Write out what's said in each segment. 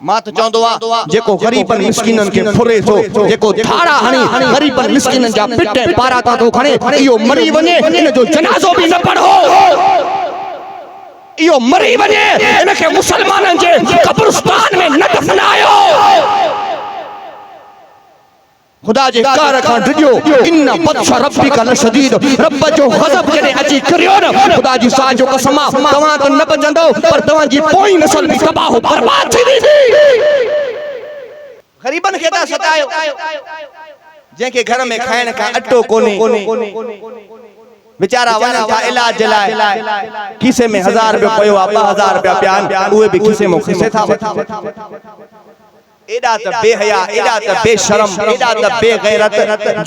मां तो चवंदो आ जेको गरीबन मिस्किनन के फुरे थो जेको धाड़ा हणी गरीबन मिस्किनन जा पिटे पारा ता तो खणे इयो मरी वने इन जो जनाज़ो भी न पढ़ो इयो मरी वने इनके मुसलमानन जे कब्रिस्तान में न दफनायो खुदा जे कार खां डिजो इन्ना बत्श रब्बिका लशदीद रब जो गज़ब जने अची करियो न खुदा जी सा जो कसम तवां तो न बचंदो पर तवां जी पोई नस्ल भी तबाह बर्बाद थी वेंदी गरीबन के ता सतायो जेके घर में खाइण का अटो कोने बेचारा वना था इलाज लाए खीसे में 1000 रुपया पयो आ 2000 रुपया प्यान उहे भी खीसे में खीसे था एडा त बेहया एडा त बेशरम एडा त बेगैरत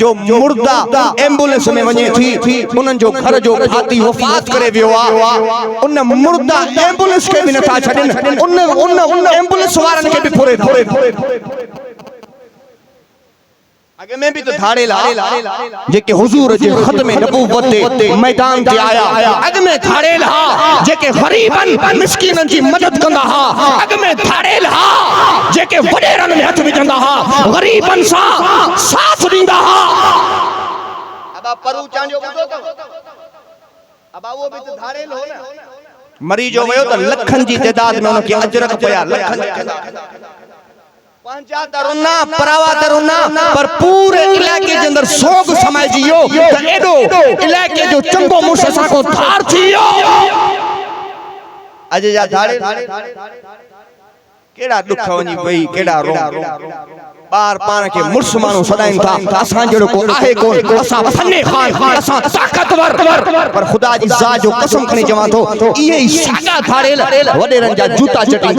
जो मुर्दा एम्बुलेंस में वने थी उनन जो घर जो भाती वफात करे वियो आ उन मुर्दा एम्बुलेंस के भी न था छडन उन एम्बुलेंस वारन के भी फुरे आगे में भी तो धाड़े ला जेके हुजूर जे खत्मे नबूवत ते मैदान ते आया अग में धाड़े ला जेके गरीबन मिस्किनन जी मदद कंदा हा अग में धाड़े ला जेके वडेरन में हथ विझंदा हा गरीबन सा साथ दींदा हा अब परू चांजो बुधो तो अब वो भी तो धाड़े लो ना मरीजो वयो तो लखन जी तादाद में उनके अजरक पया लखन पंचा तरुना परावा तरुना पर पूरे इलाके के अंदर सोग समाजियो त एडो इलाके जो चंगो मुससा को धार थियो अज जा धाड़े केड़ा दुख वनी वई केड़ा रो बार पान के मुर्स मानु सदाइन था असा जड़ो को आहे को असा फन्ने खान असा ताकतवर पर खुदा जी जा जो कसम खणी जमा तो ये सागा धाड़े वडेरन जा जूता चटी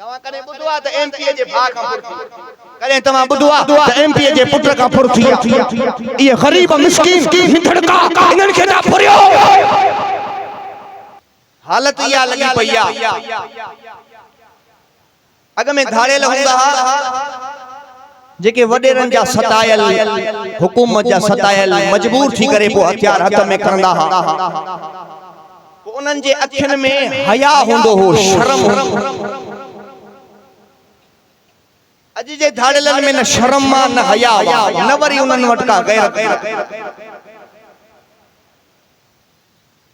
तवा करे बुधवा त एमपी जे भा का फुरती करे तवा बुधवा त एमपी जे पुत्र का फुरती ये गरीब मिस्किन निधड़का इनन के ना फुरियो हालत या लगी पईया अग में धाड़े लहुंदा जेके वडेरन जा सतायल हुकूमत जा सतायल मजबूर थी करे वो हथियार हथ में करंदा उनन जे अखिन में हया हुंदो हो शर्म अजी जे धाड़ेलन में न शर्म मा न हया न वरी उनन वटका गैरत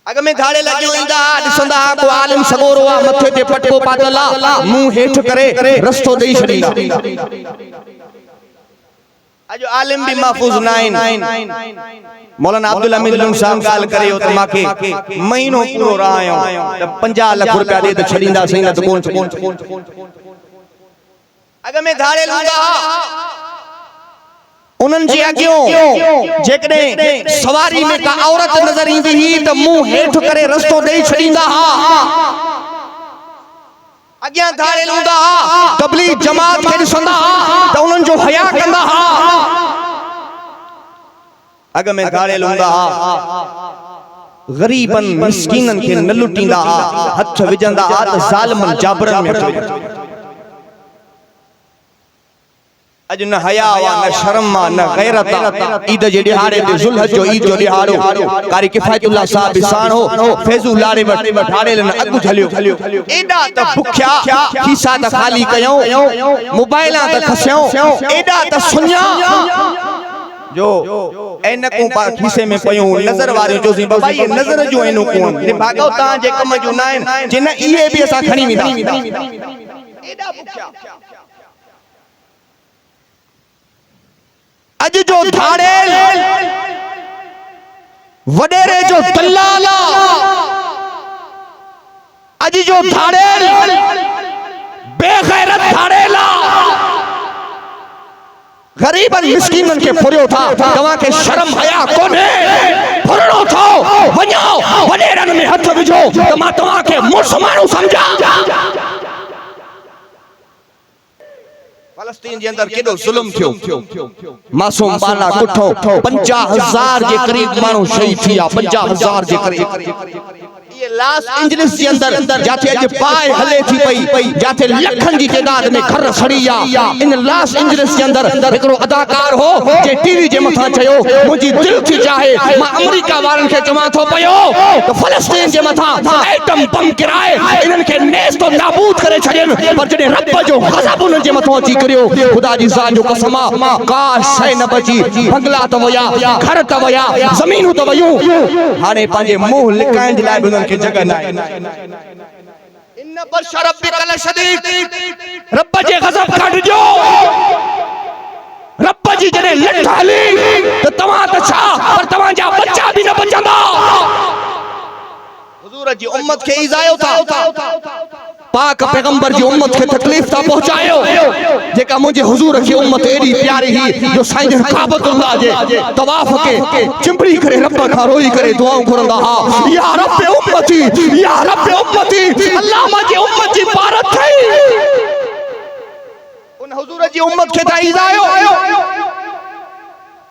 अग में धाड़े लगियो इंदा दिसंदा को आलिम सगोरो आ मथे ते पटको पातला मुंह हेठ करे रस्तो देई छडींदा अजो आलिम भी महफूज नाइन मौलाना अब्दुल हमीद लुन साहब गाल करे तो माके महीनो पूरो रहायो त 50 लाख रुपया दे त छडींदा सही न त कोन अगर मैं धाड़े लूंगा उनन जी अगियो जेकने सवारी में का औरत नजर इंदी ही त मुंह हेठ करे रस्तो देई छडींदा हा अगिया धाड़े लूंगा तबलीग जमात के दिसंदा त उनन जो हया कंदा हा अगर मैं धाड़े लूंगा गरीबन मिस्किनन के न लुटींदा हथ विजंदा त जालिमन जाबरन में अज न हया वा न शर्म न गैरत ईद जे दिहाड़े ते जुल्हज जो ईद जो दिहाड़ो कारी किफायतुल्लाह साहब बिसान हो फैजू लाड़े ठाड़े न अगु झलियो एडा त भुख्या खीसा त खाली कयो मोबाइला त खस्यो एडा त सुन्या जो एनकू पा खीसे में पयो नजर वारियो जो सी बाबा ये नजर जो एनो कोन ने भागो ता जे कम जो नाइन जिन इए भी असा खणी विदा एडा भुख्या अज जो धाड़े वडेरे जो दलाला अज जो धाड़े बेगैरत धाड़ेला गरीबन मिस्किनन के फुरियो था तवा के शर्म हया कोने फुरनो थो वञो वडेरन में हथ विझो त मां तवा के मुसलमानो समझा फलस्तीन जे अंदर केडो जुल्म थियो मासूम बाला कुठो 50,000 जे करीब मानू शहीद थिया 50,000 जे करीब ये लॉस एंजलिस के अंदर जाते अज पाए हले थी पई जाते लखन की तादाद में घर सड़िया इन लॉस एंजलिस के अंदर एकड़ो अदाकार हो जे टीवी जे मथा चयो मुजी दिल थी चाहे मां अमेरिका वारन के चमा थो पयो तो फिलिस्तीन जे मथा एटम बम गिराए इनन के नेस्त तो नाबूद करे छडन पर जने रब जो गजब उन जे मथो अची करियो खुदा जी ज़ात जो कसम काश शय न बची बंगला तो वया घर तो वया जमीन तो वयूं हाने पांजे मुंह लिकाइण लाइ उनन के जगह ना इन बशर बिकल शदीद रब जे गजब काट जो रब जी जने लठ हली तो तवा त छा पर तवा जा बच्चा भी न बचंदा हुजूर जी उम्मत के इजायो था पाक पैगंबर जी उम्मत के तकलीफ था पहुंचायो जेका मुझे हुजूर की उम्मत एडी प्यारी ही जो साईं काबतुल्लाह जे तवाफ के चिंबड़ी करे रब का रोई करे दुआओं करंदा हा या रब उम्मती अल्लाह मुझे उम्मत की भारत थई उन हुजूर जी उम्मत के ताईजायो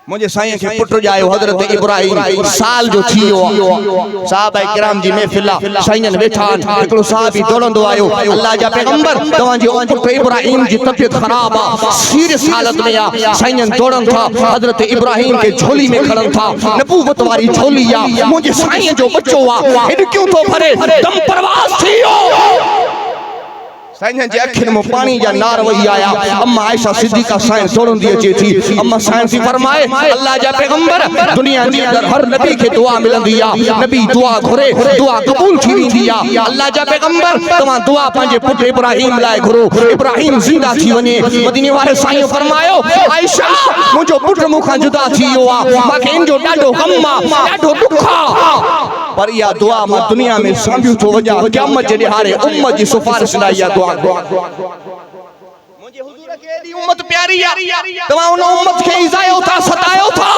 मुझे साईं के पुत्र जायो हजरत इब्राहिम साल जो थियो साहब किराम जी महफिल साईं बैठा एकड़ो साहब दौड़ंदो आयो अल्लाह जा पैगंबर तवा जी पुत्र इब्राहिम जी तबियत खराब आ सीरियस हालत में आ साईं दौड़न था हजरत इब्राहिम के झोली में खड़न था नबूवत वाली झोली आ मुझे साईं जो बच्चो आ इन क्यों तो भरे दम परवास थियो साईं जे अखिन में पानी जा नार वही आया अम्मा आयशा सिद्दीका साईं दौड़ंदी अचे थी अम्मा साईं सी फरमाए अल्लाह जा पैगंबर दुनिया जे अंदर हर नबी के दुआ मिलंदी आ नबी दुआ घुरे दुआ कबूल थी वेंदी आ अल्लाह जा पैगंबर तवा दुआ पांजे पुत्र इब्राहिम लाए घुरो इब्राहिम जिंदा थी वने मदीने वाले साईं फरमायो आयशा मुजो पुत्र मुखा जुदा थियो आ माके इन जो डाडो गम आ डाडो दुख आ पर या दुआ मां दुनिया में सांभियो तो वजा क़यामत जे हारे उम्मत जी सिफारिश लाई या दुआ मुझे हुजूर के एडी उम्मत प्यारी आ तवा उन उम्मत के इजायो था सतायो था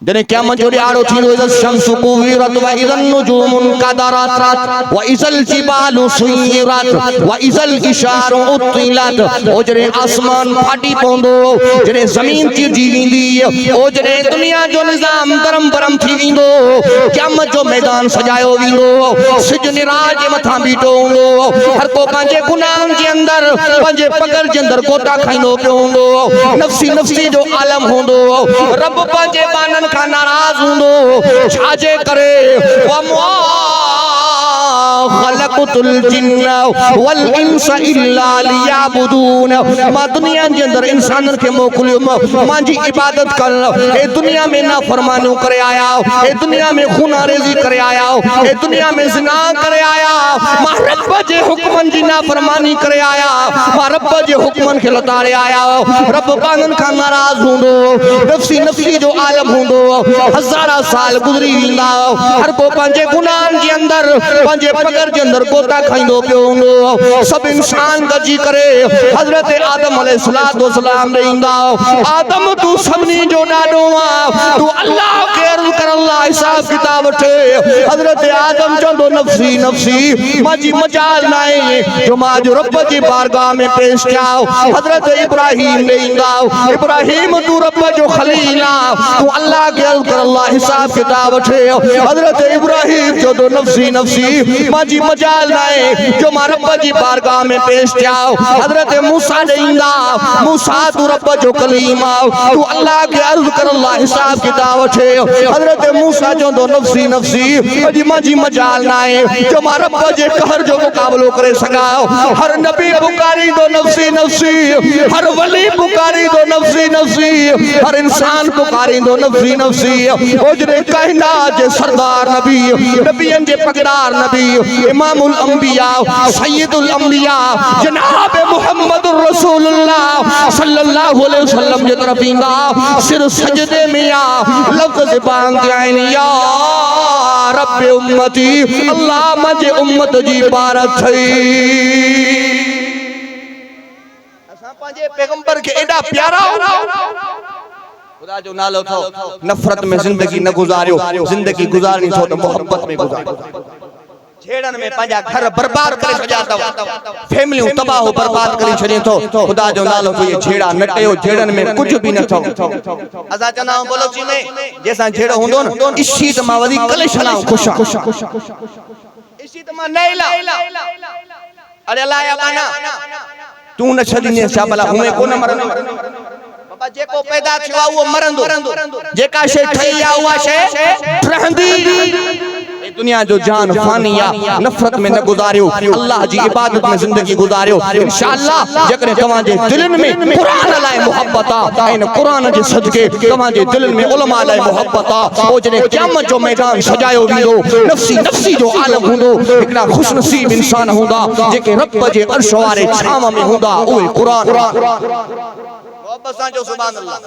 जने क़यामत जो आड़ो थींदो इज़ शम्सु कुविरत व इज़न नुजूमुन कदरत व इज़ल जिबालु सुयिरत व इज़ल इशारु उतिलत ओ जने आसमान फाटी पोंदो जने जमीन ती जीवींदी ओ जने दुनिया जो निजाम दरम बरम थी विंदो क़यामत जो मैदान सजायो विंदो सिज निराज मथा बीठो हुंदो हर को पंहिंजे गुनाहन जे अंदर पंहिंजे पगर जे अंदर गोटा खाइंदो पियो हुंदो नफ्सी नफ्सी जो आलम हुंदो रब पंहिंजे बानन का नाराज हुंदो छाजे करे वमा खलक़तुल जिन्न वल इंस इल्ला लियाबुदून मां दुनिया के अंदर इंसानन के मोकलियो मांजी इबादत कर ए दुनिया में ना फरमानो करे आया ए दुनिया में खूनारेजी करे आया ए दुनिया में जिना करे आया मां रब जे हुक्मन जी ना फरमानी करे आया मां रब जे हुक्मन के लतारे आया रब बानन का नाराज हुंदो नफ्सी नफ्सी जो आलम हुंदो हजारा साल गुजरी विंदा हर को पंजे गुनाहन जे अंदर पंजे पगर जे अंदर गोता खाइंदो पियो हुंदो सब इंसान गजी करे हजरत आदम अलैहिस्सलातु वस्सलाम रे इंदा आदम तू सबनी जो डाडो आ तू अल्लाह के अर्ज कर अल्लाह हिसाब किताब वठे हजरत आदम चंदो नफ्सी नफ्सी माजी मजाल नाए जो मां जो रब जी बारगाह में पेश कियाओ हजरत इब्राहिम ने इंदा इब्राहिम तू रब जो खलील आ तू अल्लाह के अर्ज कर अल्लाह हिसाब किताब वठे हजरत इब्राहिम चंदो नफ्सी नफ्सी माजी मजाल नाए जो मां रब जी बारगाह में पेश कियाओ हजरत मूसा ने इंदा मूसा तू रब जो कलीम आ तू अल्लाह के अर्ज कर अल्लाह हिसाब किताब वठे हजरत मूसा चंदो नफ्सी नफ्सी अजी माजी मजाल नाए जो मां रब जे कहर जो मुकाबलो करे सगाओ हर नबी पुकारी दो नफ्सी नफ्सी हर वली पुकारी दो नफ्सी नफ्सी हर इंसान पुकारी दो नफ्सी नफ्सी ओजरे कहना जे सरदार नबी नबियन जे पगड़ार नबी इमामुल अंबिया सय्यदुल अंबिया जनाब मुहम्मदुर रसूलुल्लाह सल्लल्लाहु अलैहि वसल्लम जे तरफ इंदा सिर सजदे में आ लफ्ज ज़बान ते आइन या रब उम्मती अल्लाह मजे उम्मत जी बारत थई असा पांजे पैगंबर के एडा प्यारा खुदा जो नालो थो नफरत में जिंदगी न गुजारियो जिंदगी गुजारनी थो तो मोहब्बत में गुजारियो झेड़न में पंहिंजा घर बर्बाद करे छॾिया अथव फैमिलियूं तबाह बर्बाद करे छॾियो थो खुदा जो नालो तो ये झेड़ा न कयो झेड़न में कुछ भी न थो असा चना बोलोची में जैसा झेड़ो हुंदो न इशीत मां वधी कलेशना खुश इशीत मां नैला अरे अल्लाह या बाना तू न छदीने छा भला हुए कोन मरनो बाबा जेको पैदा थियो वो मरंदो जेका शे ठई आ उहा शे रहंदी दुनिया जो जान फानिया नफरत में न गुजारियो अल्लाह जी इबादत में जिंदगी गुजारियो इंशाअल्लाह जकरे तवा जे दिलन में कुरान लाए मोहब्बत आ इन कुरान जे सदके तवा जे दिलन में उलमा लाए मोहब्बत आ ओ जने क़यामत जो मैदान सजायो वींदो नफ्सी जो आलम हुंदो एकड़ा खुशनसीब इंसान हुंदा जेके रब जे अर्श वारे छाव में हुंदा ओए कुरान मोहब्बत सा जो सुभान अल्लाह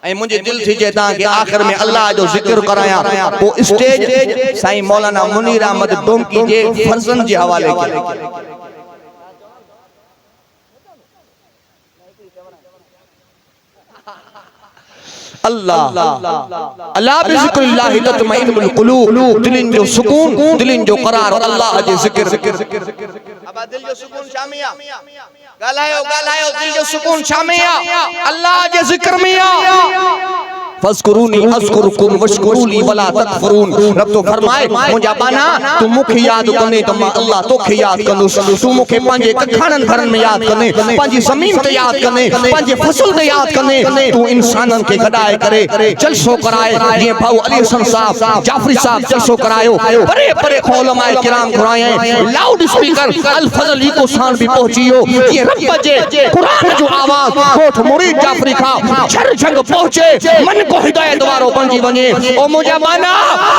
ऐ मुझे दिल थी जे ता के आखिर में अल्लाह जो जिक्र कराया वो स्टेज साईं मौलाना मुनीर अहमद डोमकी जे फर्जन जे हवाले के अल्लाह अल्लाह बिज़िक्रिल्लाह तत्मइन्नुल कुलूब दिलिन जो सुकून दिलिन जो करार अल्लाह जे जिक्र अब दिल जो सुकून शामिया गालायो दिल जो सुकून शामिया अल्लाह जे जिक्र में आ फस्कुरूनी अस्कुरुकुम वश्कुरूली वला तकफुरून रब तो फरमाए मुझा बाना तू मुखे याद कने त मां अल्लाह तोखे याद कंदुस तू मुखे पंजे कखानन घरन में याद कने पंजी जमीन ते याद कने पंजे फसल ते याद कने तू इंसानन के गडाए करे जलसो कराए जे भाऊ अली हसन साहब जाफरी साहब जलसो करायो बड़े बड़े उलमाए किराम घुराए लाउड स्पीकर अल फजल को शान भी पहुंचियो ये रब जे कुरान जो आवाज कोठ मुरीद जाफरी खा छर जंग पहुंचे मन को हिदायत वारो बंजी वने ओ मुझा माना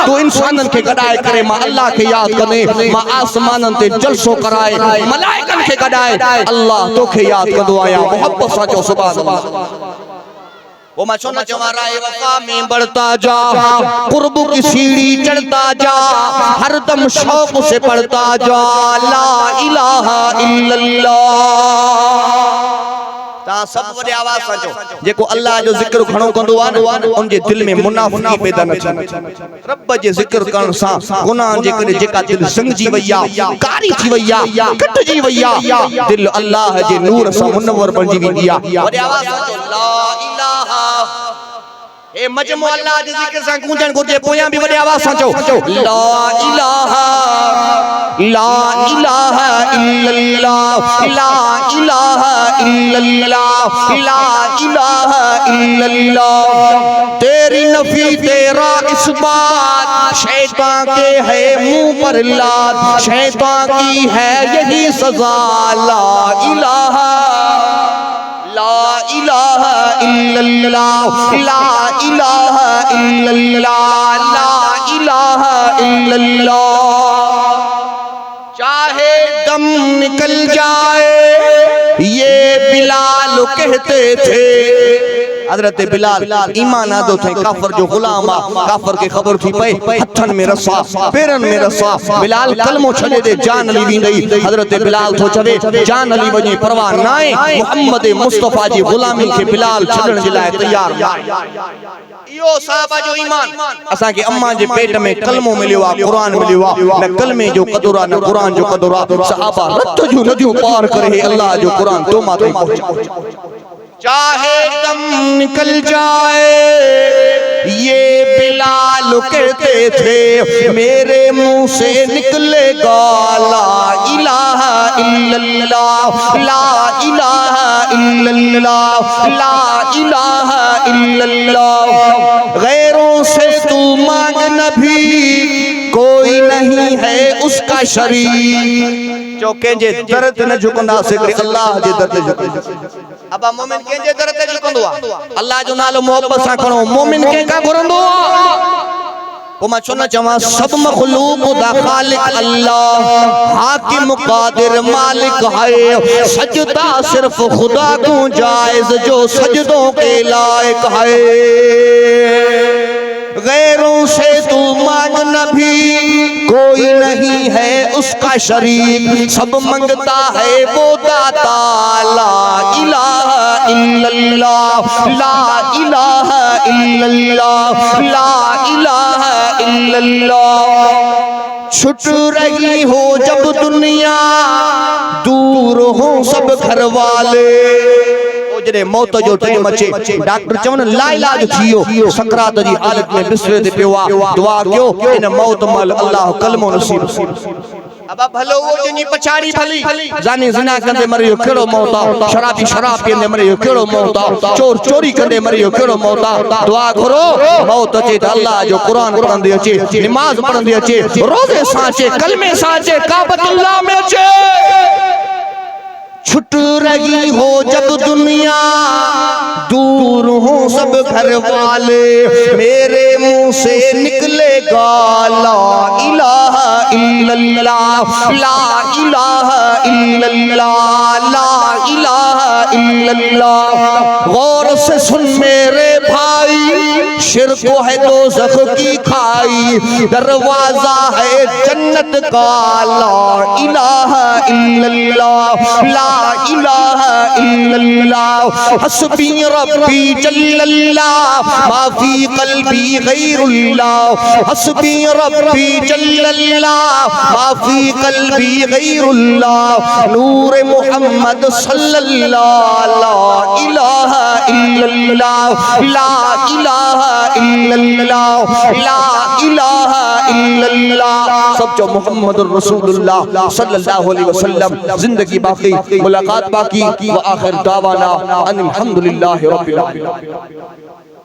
तू इंसानन के गडाए करे मां अल्लाह के याद कने मां आसमानन ते जलसो कराए मलाइकन के गडाए अल्लाह तोखे याद कंदो आया मोहब्बत सा जो सुभान अल्लाह वो मैं सुनना चाह रहा है वफा में बढ़ता जा कुर्ब की सीढ़ी चढ़ता जा हर दम शौक से पढ़ता जा ला इलाहा इल्लल्लाह ता सब वडे आवाज साचो जेको अल्लाह जो जिक्र घणो कंदो आ न उन जे दिल में मुनाफिकी पैदा न थिए रब जे जिक्र करण सा गुनाह जे करे जेका दिल संगजी वइया कारी थी वइया कटजी वइया दिल अल्लाह जे नूर सा मुनव्वर बणजी वेंदी आ वडे आवाज साचो ला इलाहा ए मजमू अल्लाह जे जिक्र सा गूंजण घुर्जे पोयां भी वडे आवाज साचो ला इलाहा इल्लल्लाह ला इलाहा इल्लल्लाह ला इलाहा इल्लल्लाह तेरी नफी तेरा इस्बात शैतान के है मुंह पर लात शैतान की है यही सजा ला इलाहा इल्लल्लाह ला इलाहा इल्लल्लाह ला इलाहा इल्लल्लाह चाहे दम निकल जाए ये बिलाल कहते थे हजरत बिलाल ईमान आदो थे काफर जो गुलाम आ काफर के खबर थी पे हथन में रसा पैरन में रसा बिलाल कलमो छले दे जान अली विंदई हजरत बिलाल तो चवे जान अली वने परवाह नाए मोहम्मद मुस्तफा जी गुलामी के बिलाल छडण जे लाए तैयार इयो साहबा जो ईमान असा के अम्मा जे पेट में कलमो मिलियो आ कुरान मिलियो आ न कलमे जो कदरा न कुरान जो कदरा साहबा रत जो नदियों पार करे अल्लाह जो कुरान तो माथे पहुंचा चाहे दम निकल जाए ये बिलाल कहते थे मेरे मुंह से निकलेगा ला इलाहा इल्लल्लाह ला इलाहा इल्लल्लाह ला इलाहा इल्लल्लाह गैरों से तू मांग नबी कोई नहीं है उसका शरीक जो केंजे दर्द न झुकंदा से अल्लाह जे दर्द झुकंदा अब मोमिन केंजे दर ते झुकंदो आ अल्लाह जो नालो मोहब्बत सा खणो मोमिन के का घुरंदो ओ मैं चवना चवा सब मखलूक दा खालिक अल्लाह हाकिम कादिर मालिक है सजदा सिर्फ खुदा को जायज जो सजदों के लायक है गैरों से तू मांग नबी कोई नहीं है उसका शरीक सब मंगता है वो दाता ला इलाहा इल्लल्लाह ला इलाहा इल्लल्लाह ला इलाहा इल्लल्लाह छुट रही हो जब दुनिया, दूर हो सब घर वाले। जॾहिं मौत जो टाइम अचे, डॉक्टर चवनि लाइलाज थियो, सकरात जी हालत में बिस्तरे ते पियो आहे, दुआ कयो इन मौत महिल अल्लाह कलमो नसीब। अब भलो वो जिनी पछाड़ी भली, जानी ज़िना कंदे मरियो केड़ो मौत आ, शराबी शराब पींदे मरियो केड़ो मौत आ, चोर चोरी कंदे मरियो केड़ो मौत आ। दुआ करो मौत अचे त अल्लाह जो कुरान पढ़ंदे अचे, नमाज पढ़ंदे अचे, रोज़े सां अचे, कलमे सां अचे, काबतुल्लाह में अचे। छुट रही हो जब दुनिया, दूर हो सब घर वाले, मेरे मुंह से निकलेगा ला इलाहा इल्लल्लाह, ला इलाहा इल्लल्लाह, ला इलाहा इल्लल्लाह। गौर से सुन मेरे भाई, शिर्क है दोज़ख की खाई, दरवाजा है जन्नत का ला इलाहा इल्लल्लाह, ला इलाहा इल्लल्लाह। हस्बी रब्बी जल्लल्लाह, माफी कल्बी गैरुल्लाह, हस्बी रब्बी जल्लल्लाह, माफी कल्बी गैरुल्लाह। नूर मोहम्मद सल्लल्लाह, ला इलाहा इल्लल्लाह, ला इलाहा इल्लल्लाह, ला इलाहा इल्लल्लाह। सब जो मोहम्मद रसूलुल्लाह सल्लल्लाहु अलैहि वसल्लम, जिंदगी बाकी, मुलाकात बाकी, व आखिर दावाना अनिल हम्दुलिल्लाहि रब्बिल आलमीन।